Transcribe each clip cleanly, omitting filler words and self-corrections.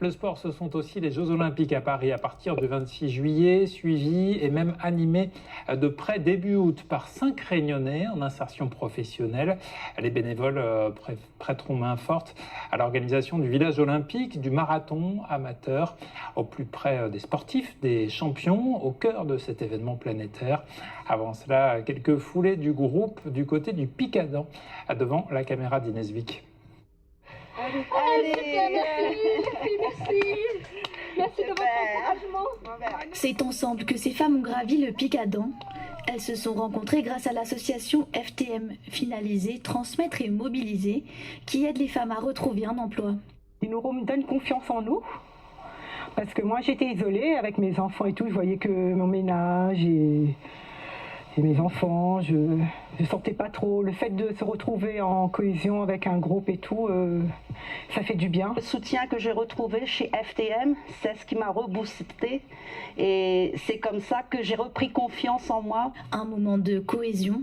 Le sport, ce sont aussi les Jeux Olympiques à Paris à partir du 26 juillet, suivis et même animés de près début août par 5 Réunionnais en insertion professionnelle. Les bénévoles prêteront main forte à l'organisation du village olympique, du marathon amateur, au plus près des sportifs, des champions, au cœur de cet événement planétaire. Avant cela, quelques foulées du groupe du côté du Picadan, devant la caméra d'Inès Vic. Allez, merci de votre encouragement. C'est ensemble que ces femmes ont gravi le Picadan. Elles se sont rencontrées grâce à l'association FTM, finaliser, transmettre et mobiliser, qui aide les femmes à retrouver un emploi. Ils nous donnent confiance en nous, parce que moi j'étais isolée avec mes enfants et tout, je voyais que mon ménage et mes enfants, je ne sentais pas trop. Le fait de se retrouver en cohésion avec un groupe et tout, ça fait du bien. Le soutien que j'ai retrouvé chez FTM, c'est ce qui m'a reboosté et c'est comme ça que j'ai repris confiance en moi. Un moment de cohésion.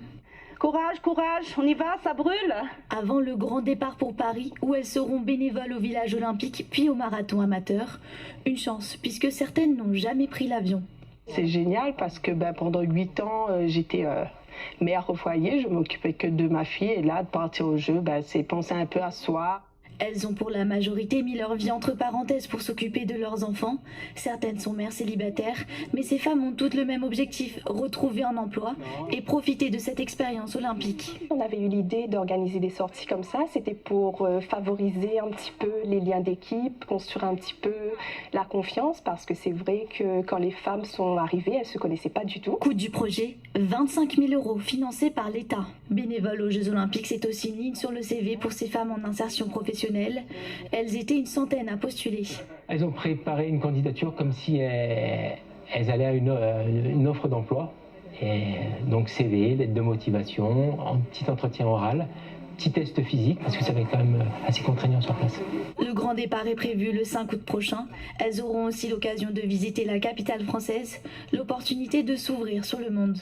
Courage, courage, on y va, ça brûle. Avant le grand départ pour Paris, où elles seront bénévoles au village olympique puis au marathon amateur. Une chance, puisque certaines n'ont jamais pris l'avion. C'est génial parce que pendant 8 ans, j'étais mère au foyer, je m'occupais que de ma fille et là, de partir au jeu, c'est penser un peu à soi. Elles ont pour la majorité mis leur vie entre parenthèses pour s'occuper de leurs enfants. Certaines sont mères célibataires, mais ces femmes ont toutes le même objectif, retrouver un emploi et profiter de cette expérience olympique. On avait eu l'idée d'organiser des sorties comme ça, c'était pour favoriser un petit peu les liens d'équipe, construire un petit peu la confiance, parce que c'est vrai que quand les femmes sont arrivées, elles ne se connaissaient pas du tout. Coût du projet, 25 000 € financés par l'État. Bénévole aux Jeux Olympiques, c'est aussi une ligne sur le CV pour ces femmes en insertion professionnelle. Elles étaient une centaine à postuler. Elles ont préparé une candidature comme si elles allaient à une offre d'emploi. Et donc CV, lettre de motivation, un petit entretien oral, petit test physique, parce que ça va être quand même assez contraignant sur place. Le grand départ est prévu le 5 août prochain. Elles auront aussi l'occasion de visiter la capitale française, l'opportunité de s'ouvrir sur le monde.